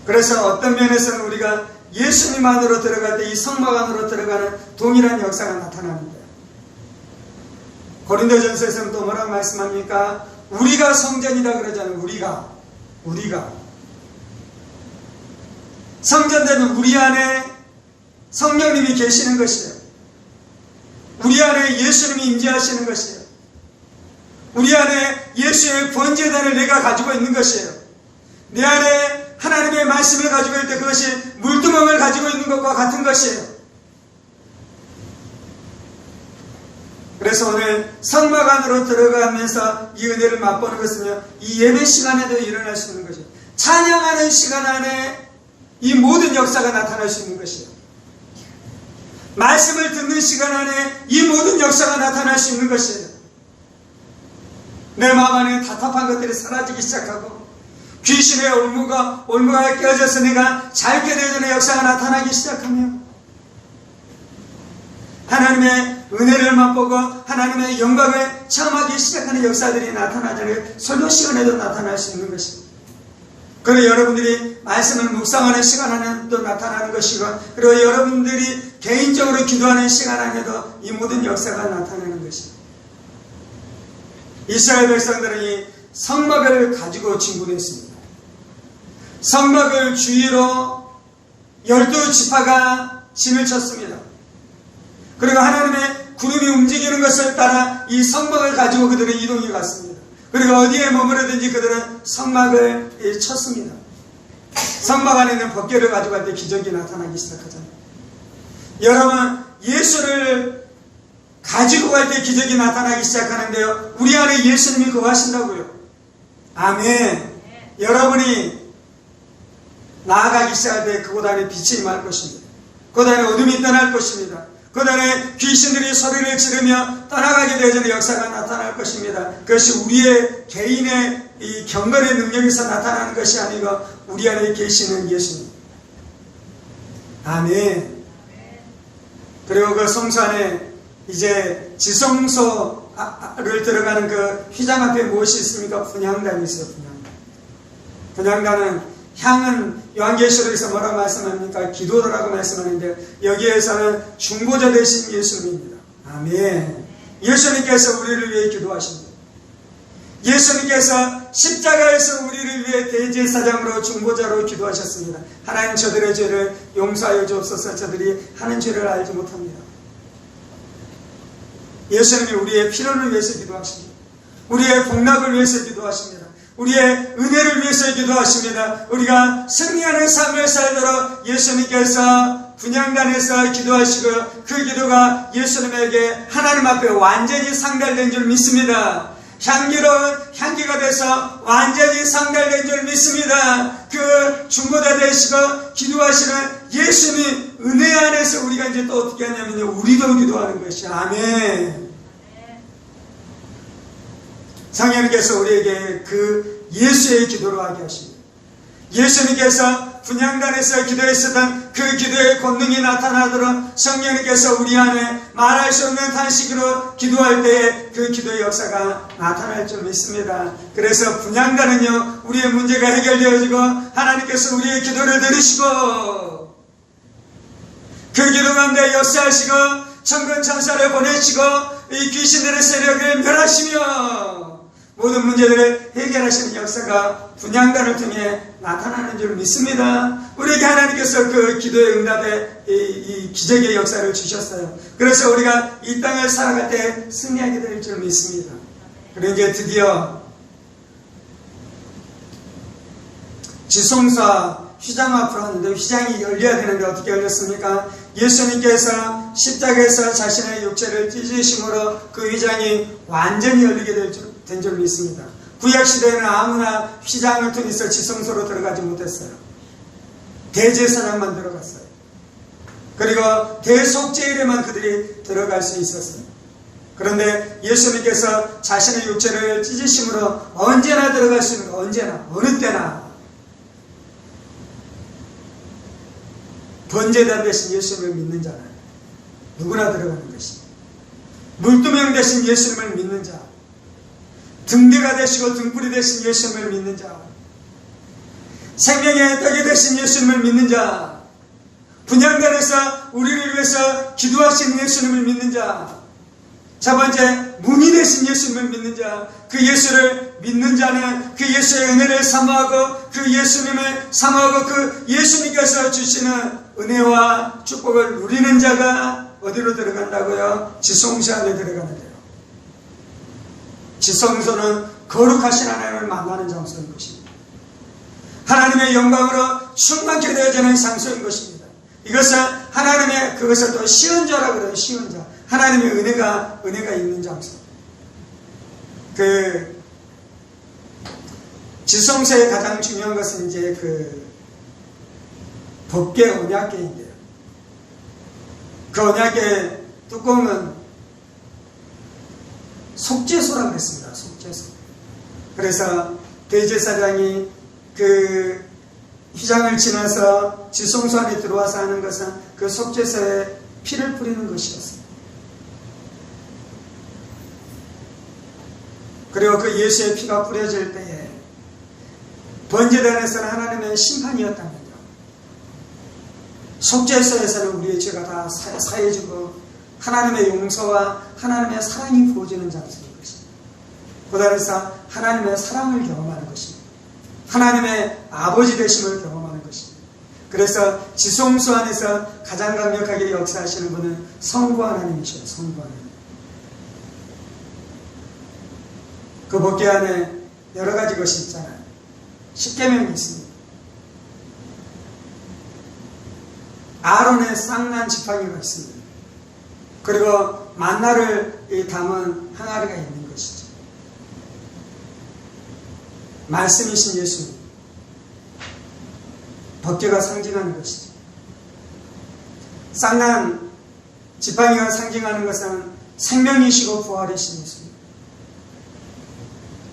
그래서 어떤 면에서는 우리가 예수님 안으로 들어갈 때 이 성막 안으로 들어가는 동일한 역사가 나타납니다. 고린도전서에서는 또 뭐라고 말씀합니까? 우리가 성전이다 그러잖아요. 우리가 성전되면 우리 안에 성령님이 계시는 것이에요. 우리 안에 예수님이 임재하시는 것이에요. 우리 안에 예수의 번제단을 내가 가지고 있는 것이에요. 내 안에 하나님의 말씀을 가지고 있을 때 그것이 물두멍을 가지고 있는 것과 같은 것이에요. 그래서 오늘 성막 안으로 들어가면서 이 은혜를 맛보는 것은요, 이 예배 시간에도 일어날 수 있는 것이에요. 찬양하는 시간 안에 이 모든 역사가 나타날 수 있는 것이에요. 말씀을 듣는 시간 안에 이 모든 역사가 나타날 수 있는 것이에요. 내 마음 안에 답답한 것들이 사라지기 시작하고 귀신의 올무가 깨어져서 내가 잘게 되어지는 역사가 나타나기 시작하며 하나님의 은혜를 맛보고 하나님의 영광을 체험하기 시작하는 역사들이 나타나자는 설교 시간에도 나타날 수 있는 것입니다. 그리고 여러분들이 말씀을 묵상하는 시간 안에도 나타나는 것이고, 그리고 여러분들이 개인적으로 기도하는 시간 안에도 이 모든 역사가 나타나는 것입니다. 이스라엘 백성들은 이 성막을 가지고 진군했습니다. 성막을 주위로 12지파가 진을 쳤습니다. 그리고 하나님의 구름이 움직이는 것을 따라 이 성막을 가지고 그들은 이동해 갔습니다. 그리고 어디에 머무르든지 그들은 성막을 쳤습니다. 성막 안에 있는 법궤를 가지고 갈 때 기적이 나타나기 시작하잖아요. 여러분, 예수를 가지고 갈 때 기적이 나타나기 시작하는데요, 우리 안에 예수님이 거하신다고요. 아멘. 여러분이 나아가기 시작할 때 그곳 안에 빛이 임할 것입니다. 그곳 안에 어둠이 떠날 것입니다. 그곳 안에 귀신들이 소리를 지르며 떠나가게 되어지는 역사가 나타날 것입니다. 그것이 우리의 개인의 이 경건의 능력에서 나타나는 것이 아니고 우리 안에 계시는 예수님. 아멘. 그리고 그 성소 안에 이제 지성소를 들어가는 그 휘장 앞에 무엇이 있습니까? 분향단이 있어요. 분향단은, 향은 요한계시록에서 뭐라고 말씀합니까? 기도라고 말씀하는데 여기에서는 중보자 되신 예수님입니다. 아멘. 예수님께서 우리를 위해 기도하십니다. 예수님께서 십자가에서 우리를 위해 대제사장으로 중보자로 기도하셨습니다. 하나님, 저들의 죄를 용서하여 주옵소서. 저들이 하는 죄를 알지 못합니다. 예수님이 우리의 필요를 위해서 기도하십니다. 우리의 복락을 위해서 기도하십니다. 우리의 은혜를 위해서 기도하십니다. 우리가 승리하는 삶을 살도록 예수님께서 분향단에서 기도하시고요, 그 기도가 예수님에게 하나님 앞에 완전히 상달된 줄 믿습니다. 향기로운 향기가 돼서 완전히 상달된 줄 믿습니다. 그 중보자 되시고 기도하시는 예수님 은혜 안에서 우리가 이제 또 어떻게 하냐면요, 우리도 기도하는 것이. 아멘. 성령님께서 우리에게 그 예수의 기도로 하게 하십니다. 예수님께서 분향단에서 기도했었던 그 기도의 권능이 나타나도록 성령님께서 우리 안에 말할 수 없는 탄식으로 기도할 때에 그 기도의 역사가 나타날 줄 믿습니다. 그래서 분향단은요, 우리의 문제가 해결되어지고 하나님께서 우리의 기도를 들으시고 그 기도 가운데 역사하시고 천군 천사를 보내시고 이 귀신들의 세력을 멸하시며 모든 문제들을 해결하시는 역사가 분향단을 통해 나타나는 줄 믿습니다. 우리에게 하나님께서 그 기도의 응답에 이 기적의 역사를 주셨어요. 그래서 우리가 이 땅을 살아갈 때 승리하게 될 줄 믿습니다. 그리고 이제 드디어 지성사 휘장 앞으로 왔는데 휘장이 열려야 되는데 어떻게 열렸습니까? 예수님께서 십자가에서 자신의 육체를 찢으심으로 그 휘장이 완전히 열리게 된 줄 믿습니다. 구약시대에는 아무나 휘장을 통해서 지성소로 들어가지 못했어요. 대제사장만 들어갔어요. 그리고 대속죄일에만 그들이 들어갈 수 있었어요. 그런데 예수님께서 자신의 육체를 찢으심으로 언제나 들어갈 수 있는 거, 언제나, 어느 때나 번제단 대신 예수님을 믿는 자는 누구나 들어가는 것입니다. 물두명 대신 예수님을 믿는 자, 등대가 되시고 등불이 되신 예수님을 믿는 자, 생명의 떡이 되신 예수님을 믿는 자, 분향단에서 우리를 위해서 기도하신 예수님을 믿는 자, 첫 번째 문이 되신 예수님을 믿는 자, 그 예수를 믿는 자는 그 예수의 은혜를 사모하고 그 예수님을 사모하고 그 예수님께서 주시는 은혜와 축복을 누리는 자가 어디로 들어간다고요? 지성소 안에 들어가는데요. 지성소는 거룩하신 하나님을 만나는 장소인 것입니다. 하나님의 영광으로 충만케 되어지는 장소인 것입니다. 이것은 하나님의, 그것을 또 시은자라고 그래요. 시은자. 하나님의 은혜가 있는 장소. 지성소의 가장 중요한 것은 이제 그 법궤 언약궤인데요. 그 언약궤 뚜껑은 속죄소라고 했습니다. 속죄소. 그래서 대제사장이 그 휘장을 지나서 지성소 안에 들어와서 하는 것은 그 속죄소에 피를 뿌리는 것이었습니다. 그리고 그 예수의 피가 뿌려질 때에 번제단에서는 하나님의 심판이었다면요, 속죄소에서는 우리의 죄가 다 사해지고 하나님의 용서와 하나님의 사랑이 부어지는 장소인 것입니다. 보다에서 하나님의 사랑을 경험하는 것입니다. 하나님의 아버지 되심을 경험하는 것입니다. 그래서 지성소 안에서 가장 강력하게 역사하시는 분은 성부 하나님이셔요. 성부 하나님. 그 법궤 안에 여러 가지 것이 있잖아요. 십계명이 있습니다. 아론의 쌍난 지팡이가 있습니다. 그리고 만나를 담은 항아리가 있는 것이죠. 말씀이신 예수님, 법궤가 상징하는 것이죠. 쌍난 지팡이가 상징하는 것은 생명이시고 부활이신 예수님,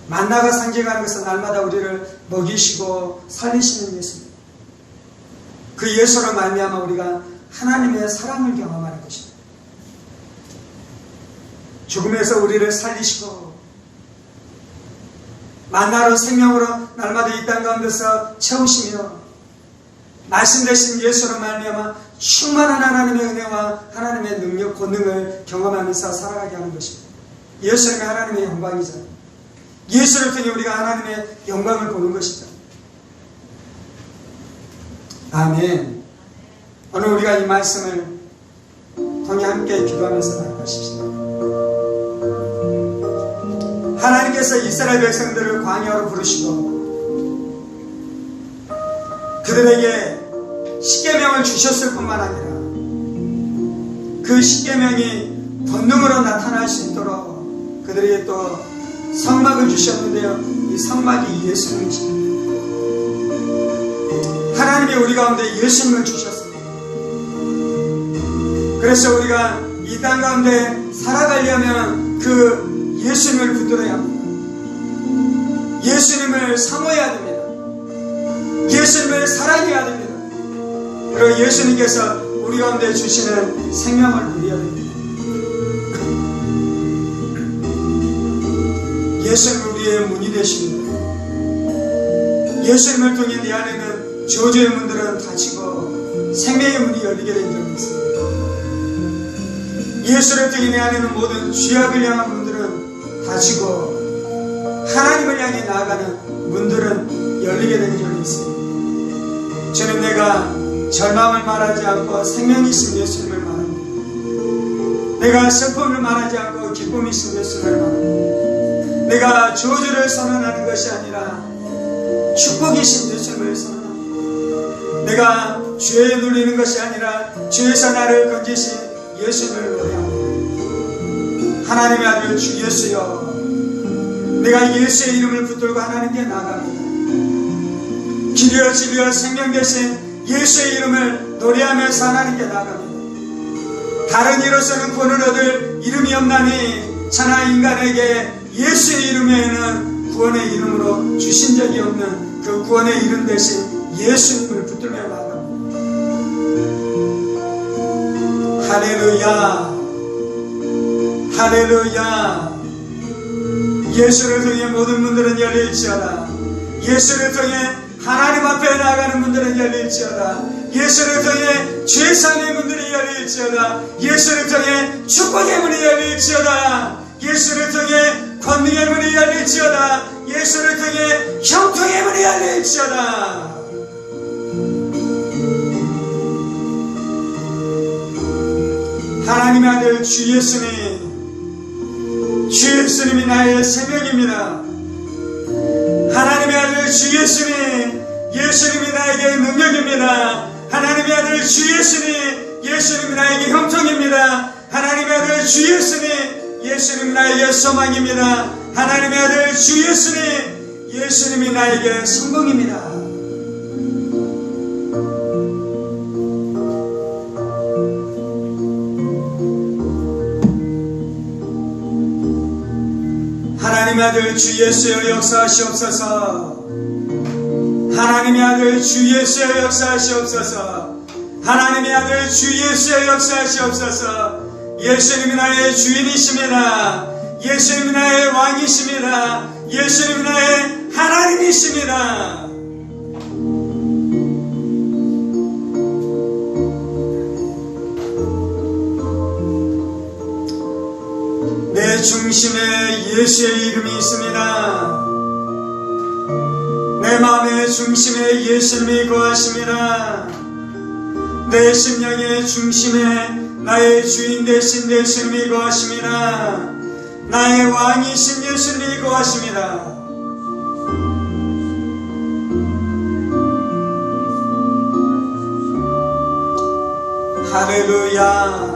만나가 상징하는 것은 날마다 우리를 먹이시고 살리시는 예수님, 그 예수로 말미암아 우리가 하나님의 사랑을 경험하는 것입니다. 죽음에서 우리를 살리시고 만나로 생명으로 날마다 이 땅 가운데서 채우시며 말씀 되신 예수로 말미암아 충만한 하나님의 은혜와 하나님의 능력, 권능을 경험하면서 살아가게 하는 것입니다. 예수님이 하나님의 영광이잖아요. 예수를 통해 우리가 하나님의 영광을 보는 것이다. 아멘. 오늘 우리가 이 말씀을 통해 함께 기도하면서 나아가십시다. 하나님께서 이스라엘 백성들을 광야로 부르시고 그들에게 십계명을 주셨을 뿐만 아니라 그 십계명이 본능으로 나타날 수 있도록 그들에게 또 성막을 주셨는데요, 이 성막이 예수님이십니다. 하나님이 우리 가운데 예수님을 주셨습니다. 그래서 우리가 이 땅 가운데 살아가려면 그 예수님을 붙들어야 합니다. 예수님을 사모해야 됩니다. 예수님을 사랑해야 됩니다. 그리고 예수님께서 우리 가운데 주시는 생명을 누려야 됩니다. 예수님은 우리의 문이 되십니다. 예수님을 통해 내 안에는 저주의 문들은 닫히고 생명의 문이 열리게 된 적이 있습니다. 예수를 통해 내 안에는 모든 죄악을 향한 문들은 닫히고 하나님을 향해 나아가는 문들은 열리게 된 적이 있습니다. 저는 내가 절망을 말하지 않고 생명이신 예수님을 말합니다. 내가 슬픔을 말하지 않고 기쁨이신 예수님을 말합니다. 내가 저주를 선언하는 것이 아니라 축복이신 예수님을 선언합니다. 내가 죄에 눌리는 것이 아니라 죄에서 나를 건지신 예수님을 노래합니다. 하나님의 아들 주 예수여, 내가 예수의 이름을 붙들고 하나님께 나아갑니다. 길이여 진리여 생명 되신 예수의 이름을 노래하면서 하나님께 나아갑니다. 다른 이로서는 구원을 얻을 이름이 없나니 천하 인간에게 예수의 이름 외에는 구원의 이름으로 주신 적이 없는 그 구원의 이름 대신 예수님을 붙들며 나아갑니다. 할렐루야, 할렐루야. 예수를 통해 모든 문들은 열릴지어다. 예수를 통해 하나님 앞에 나아가는 문들은 열릴지어다. 예수를 통해 죄사함의 문들이 열릴지어다. 예수를 통해 축복의 문이 열릴지어다. 예수를 통해 권능의 문이 열릴지어다. 예수를 통해 형통의 문이 열릴지어다. 하나님의 아들 주 예수님이 나의 생명입니다. 하나님의 아들 주 예수님이 나에게 능력입니다. 하나님의 아들 주 예수님이 나에게 형통입니다. 하나님의 아들 주 예수님이 나에게 소망입니다. 하나님의 아들 주 예수님이 나에게 성공입니다. 하나님의 아들 주 예수여 역사하시옵소서. 하나님의 아들 주 예수여 역사하시옵소서. 하나님의 아들 주 예수여 역사하시옵소서. 예수님이 나의 주인이십니다. 예수님이 나의 왕이십니다. 예수님이 나의 하나님이십니다. 내 중심에 예수의 이름이 있습니다. 내 마음의 중심에 예수님이 거하십니다. 내 심령의 중심에 나의 주인 되신 예수님이 거하십니다. 나의 왕이신 예수님이 거하십니다. 할렐루야.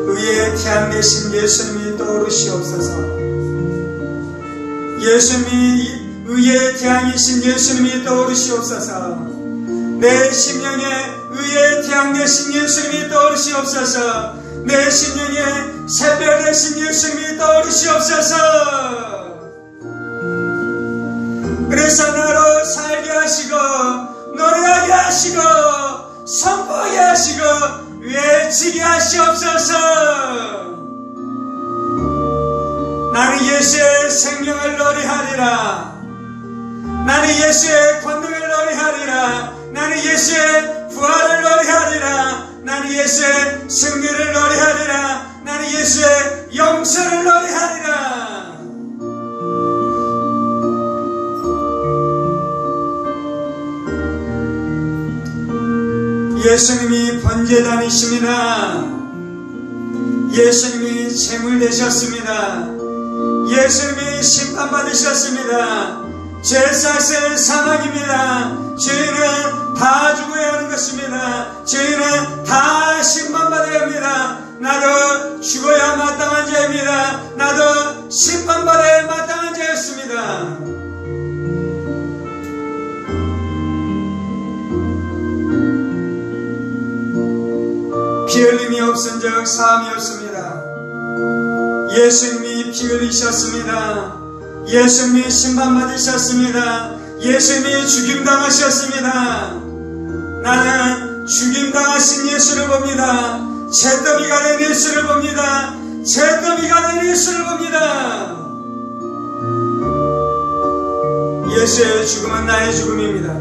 의의 태양 되신 예수님이 떠오르시옵소서. 예수님이 의의 태양이신 예수님이 떠오르시옵소서. 내 심령에 의의 태양 되신 예수님이 떠오르시옵소서. 내 심령에 새벽 되신 예수님이 떠오르시옵소서. 그래서 나로 살게 하시고 노래하게 하시고 선포하게 하시고 외치게 하시옵소서. 나는 예수의 생명을 노래하리라. 나는 예수의 권능을 노래하리라. 나는 예수의 부활을 노래하리라. 나는 예수의 승리를 노래하리라. 나는 예수의 용서를 노래하리라. 예수님이 번제단이십니다. 예수님이 제물 되셨습니다. 예수님이 심판받으셨습니다. 죄사슬 사망입니다. 죄인은 다 죽어야 하는 것입니다. 죄인은 다 심판받아야 합니다. 나도 죽어야 마땅한 자입니다. 나도 심판받아야 마땅한 자였습니다. 피 흘림이 없은 적 사함이 없습니다. 예수님이 피 흘리셨습니다. 예수님이 심판받으셨습니다. 예수님이 죽임당하셨습니다. 나는 죽임당하신 예수를 봅니다. 잿더미가 된 예수를 봅니다. 잿더미가 된 예수를 봅니다. 예수의 죽음은 나의 죽음입니다.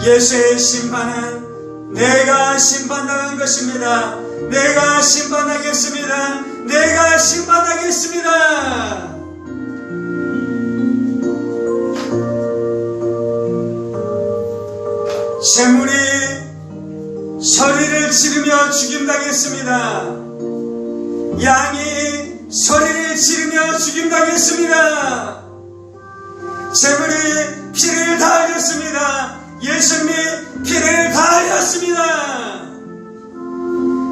예수의 심판은 내가 심판당한 것입니다. 내가 심판하겠습니다. 내가 심판하겠습니다. 재물이 소리를 지르며 죽임당했습니다. 양이 소리를 지르며 죽임당했습니다. 재물이 피를 다 흘렸습니다. 예수님이 피를 다 흘렸습니다.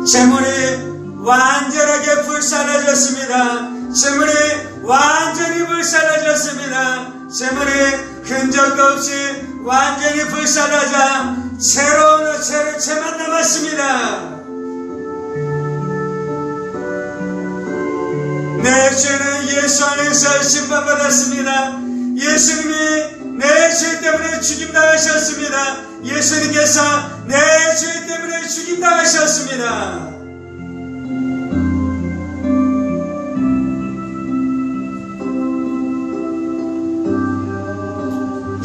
재물이 완전하게 불살라졌습니다. 재물이 완전히 불살라졌습니다. 재물이 흔적도 없이 완전히 불살라져 새로운 죄만 남았습니다. 내 죄는 예수 안에서 심판받았습니다. 예수님이 내 죄 때문에 죽임당하셨습니다. 예수님께서 내 죄 때문에 죽임당하셨습니다.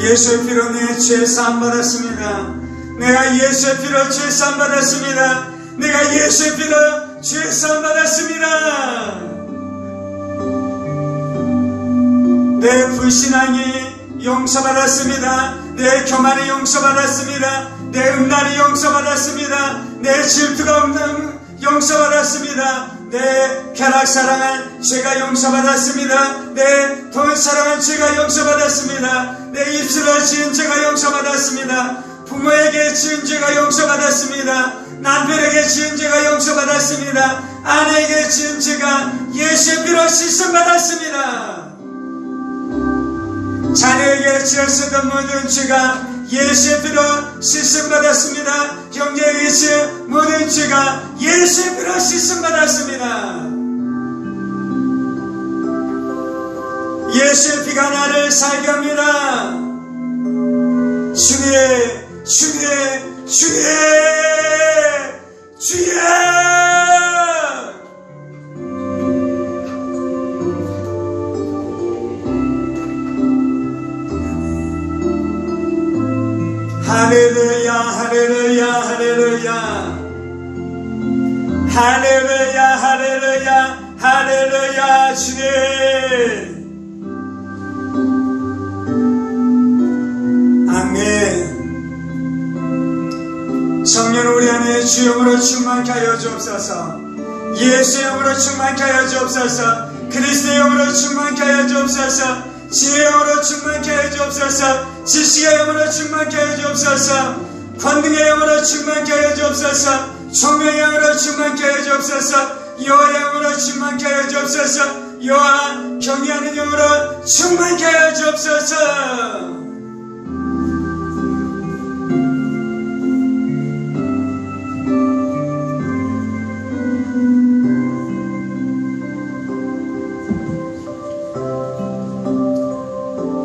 예수의 피로 내 죄 사함 받았습니다. 내가 예수의 피로 죄 사함 받았습니다. 내가 예수의 피로 죄 사함 받았습니다. 내 불신앙이 용서받았습니다. 내 교만이 용서받았습니다. 내 음란이 용서받았습니다. 내 질투가 용서받았습니다. 내 쾌락사랑한 죄가 용서받았습니다. 내 돈사랑한 죄가 용서받았습니다. 내 입술을 지은 죄가 용서받았습니다. 부모에게 지은 죄가 용서받았습니다. 남편에게 지은 죄가 용서받았습니다. 아내에게 지은 죄가 예수의 피로 씻음받았습니다. 자녀에게 지었었던 모든 죄가 예수의 피로 씻음받았습니다. 형제에게 지은 모든 죄가 예수의 피로 씻음받았습니다. 예수의 피가 나를 살게 합니다. 주의 할렐루야 할렐루야 할렐루야 할렐루야 할렐루야 할렐루야 주님 아멘. 성령 우리 안에 주의 영으로 충만케 하여 주옵소서. 예수의 영으로 충만케 하여 주옵소서. 그리스도의 영으로 충만케 하여 주옵소서. 지혜의 영으로 충만케 하여 주옵소서. 지식의 영으로 충만케 하여 주옵소서. 권능의 영으로 충만케 하여 주옵소서. 총명의 영으로 충만케 하여 주옵소서. 여호와의 영으로 충만케 하여 주옵소서. 여호와 경외하는 영으로 충만케 하여 주옵소서.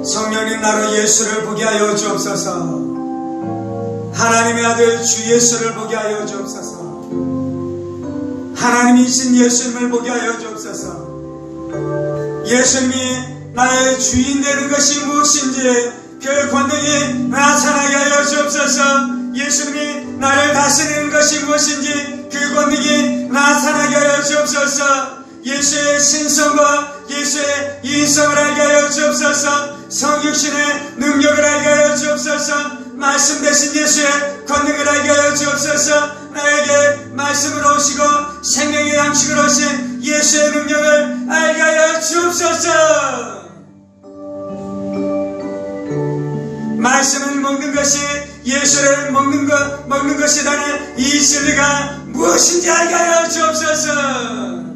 성령님 나로 예수를 보게 하여 주옵소서. 하나님의 아들 주 예수를 보게 하여 주옵소서. 하나님이신 예수님을 보게 하여 주옵소서. 예수님이 나의 주인 되는 것이 무엇인지 그 권능이 나타나게 하여 주옵소서. 예수님이 나를 다스리는 것이 무엇인지 그 권능이 나타나게 하여 주옵소서. 예수의 신성과 예수의 인성을 알게 하여 주옵소서. 성육신의 능력을 알게 하여 주옵소서. 말씀 대신 예수의 권능을 알게 하여 주옵소서. 나에게 말씀을 오시고 생명의 양식을 오신 예수의 능력을 알게 하여 주옵소서. 말씀을 먹는 것이 예수를 먹는 것이라는 이 진리가 무엇인지 알게 하여 주옵소서.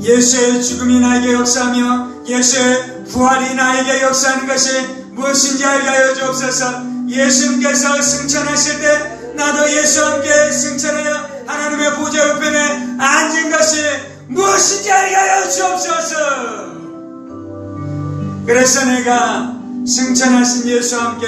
예수의 죽음이 나에게 역사하며 예수의 부활이 나에게 역사하는 것이 무엇인지 알게 하여 주옵소서. 예수님께서 승천하실 때 나도 예수와 함께 승천하여 하나님의 보좌 우편에 앉은 것이 무엇인지 알게 하여 주옵소서. 그래서 내가 승천하신 예수와 함께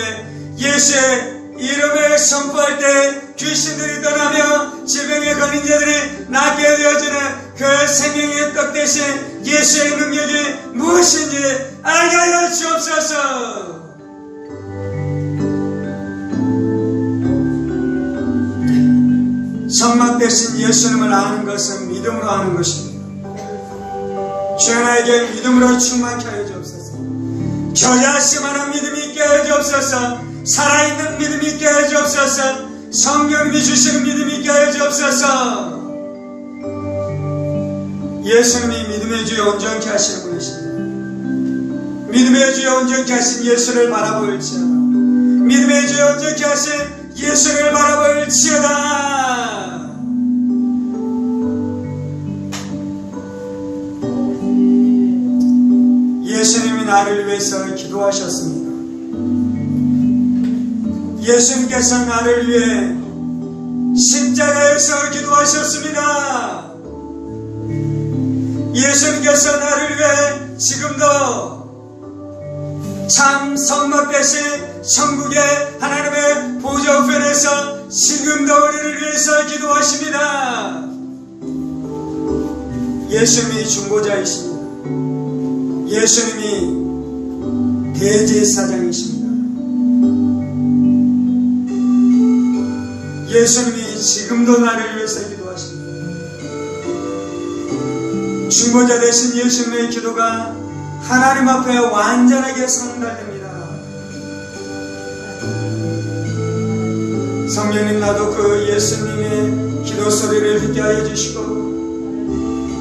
예수의 이름을 선포할 때 귀신들이 떠나며 질병에 걸린 자들이 낫게 되어지는 그 생명의 떡 대신 예수의 능력이 무엇인지 알게 하여 주옵소서. 선막 대신 예수님을 아는 것은 믿음으로 아는 것입니다. 주여 나에게 믿음으로 충만케 하여 주옵소서. 겨자씨만한 믿음이 있게 하여 주옵소서. 살아있는 믿음이 있게 하여 주옵소서. 성령님이 주시는 믿음이 있게 하여 주옵소서. 예수님이 믿음의 주에 온전케 하시는 분이십니다. 믿음의 주에 온전케 하신 예수를 바라볼지어다. 믿음의 주에 온전케 하신 예수를 바라볼지어다. 예수님이 나를 위해서 기도하셨습니다. 예수님께서 나를 위해 십자가에서 기도하셨습니다. 예수님께서 나를 위해 지금도 참 성막 대신 천국의 하나님의 보좌 우편에서 지금도 우리를 위해서 기도하십니다. 예수님이 중보자이십니다. 예수님이 대제사장이십니다. 예수님이 지금도 나를 위해서 기도하십니다. 중보자 되신 예수님의 기도가 하나님 앞에 완전하게 성달됩니다. 성령님 나도 그 예수님의 기도 소리를 듣게 하여 주시고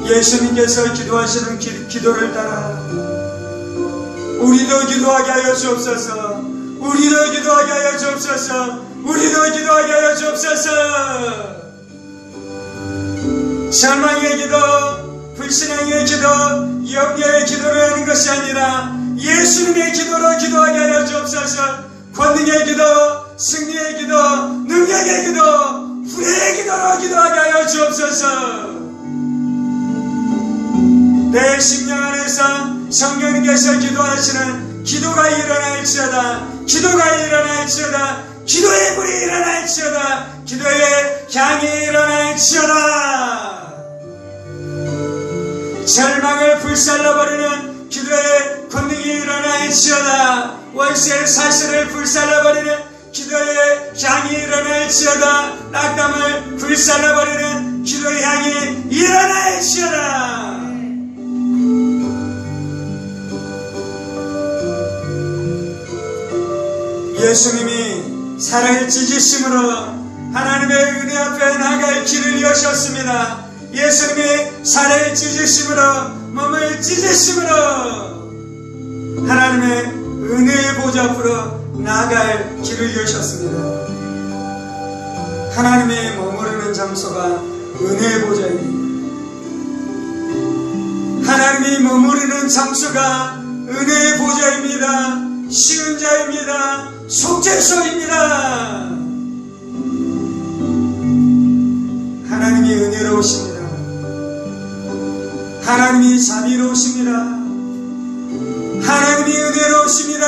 예수님께서 기도하시는 기도를 따라 우리도 기도하게 하여 주옵소서. 우리도 기도하게 하여 주옵소서. 우리도 기도하게 하여 주옵소서. 절망의 기도, 불신앙의 기도, 염려의 기도를 하는 것이 아니라 예수님의 기도로 기도하게 하여 주옵소서. 권능의 기도, 승리의 기도, 능력의 기도, 후회의 기도로 기도하게 하여 주옵소서. 내 심령 안에서 성령님께서 기도하시는 기도가 일어날지어다. 기도가 일어날지어다. 기도의 불이 일어날지어다. 기도의 향이 일어날지어다. 절망을 불살라버리는 기도의 권능이 일어날지어다. 원수의 사슬을 불살라버리는 기도의 향이 일어날지어다. 낙담을 불살라버리는 기도의 향이 일어날지어다. 예수님이 살을 찢으심으로 하나님의 은혜 앞에 나갈 길을 여셨습니다. 예수님이 살을 찢으심으로, 몸을 찢으심으로 하나님의 은혜의 보좌 앞으로 나갈 길을 여셨습니다. 하나님이 머무르는 장소가 은혜의 보좌입니다. 하나님이 머무르는 장소가 은혜의 보좌입니다. 쉬운 자입니다. 속죄소입니다. 하나님이 은혜로우십니다. 하나님이 자비로우십니다. 하나님이 은혜로우십니다.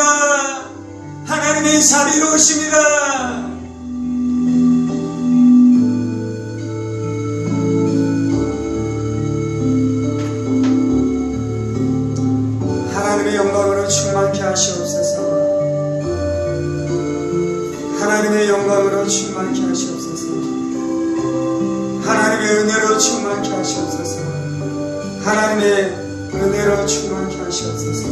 하나님이 자비로우십니다. 하나님의 영광으로 충만케 하시옵소서. 하나님의 영광으로 충만케 하시옵소서. 하나님의 은혜로 충만케 하시옵소서. 하나님의 은혜로 충만케 하시옵소서.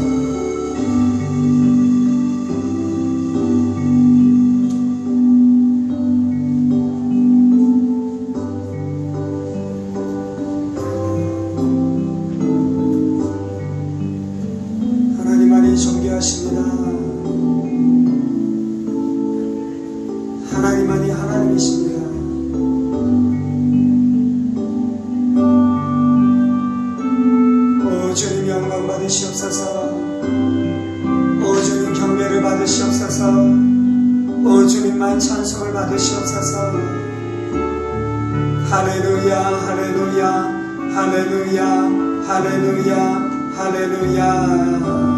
하나님만이 존귀하십니다. 하나님만이 하나님이십니다. 오 주님 영광 받으시옵소서. 오 주님 경배를 받으시옵소서. 오 주님만 찬송을 받으시옵소서. 할렐루야 할렐루야 할렐루야 할렐루야 할렐루야.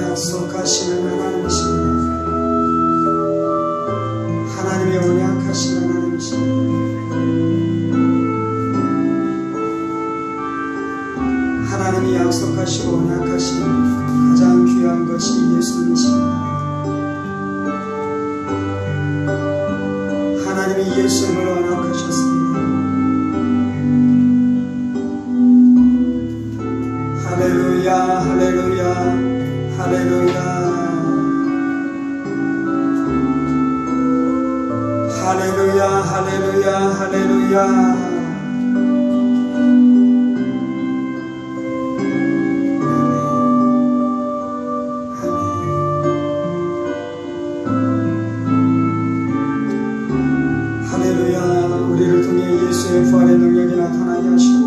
약속하시는 하나님이십니다. 하나님의 언약하시는 하나님이십니다. 하나님이 약속하시고 언약하신 가장 귀한 것이 예수님이십니다. 하나님이 예수님을 언약하셨습니다. 할렐루야 할렐루야 할렐루야 할렐루야 할렐루야 할렐루야. 할렐루야. 우리를 통해 예수의 부활의 능력이 나타나게 하시고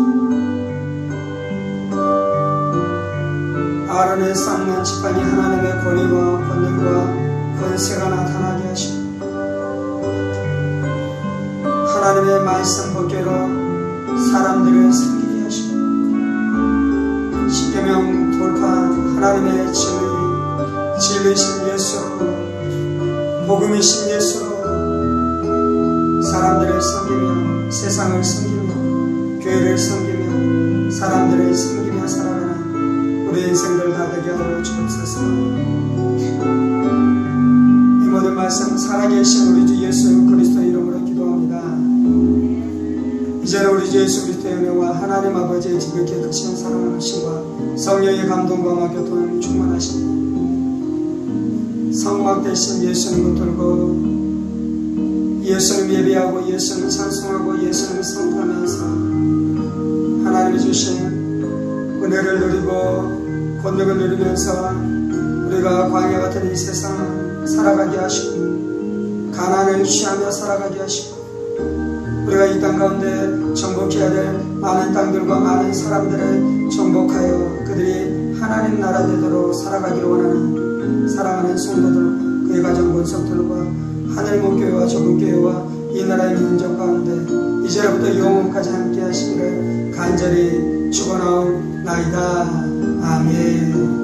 아론의 쌍난 지팡이 하나님의 권위와 권능과 권세가 나타나게 하시고 하나님의 말씀 법궤로 사람들을 섬기게 하시고 십계명 돌파한 하나님의 진리신 예수로 복음이신 예수로 사람들을 섬기며 세상을 섬기며 교회를 섬기며 사람들을 섬기며 살아가는 우리 인생들 다 되게 하여 주옵소서. 이 모든 말씀 살아계신 우리 주 예수 그리스도 이름으로 기도합니다. 이제는 우리 주 예수 그리스도의 은혜와 하나님 아버지의 지극히 크신 사랑하심과 성령의 감동과 교통을 충만하십니다. 성막 대신 예수님 붙들고 예수님 예배하고 예수님 찬송하고 예수님 선포하면서 하나님이 주신 은혜를 누리고 권능을 누리면서 우리가 광야 같은 이 세상을 살아가게 하시고 가난을 취하며 살아가게 하시고 우리가 이 땅 가운데 정복해야 될 많은 땅들과 많은 사람들을 정복하여 그들이 하나님 나라 되도록 살아가기를 원하는 사랑하는 성도들과 그의 가정 본석들과 하늘 목교회와 조국교회와 이 나라의 민족 가운데 이제부터 영원까지 함께 하시기를 간절히 축원하옵나이다. 아멘.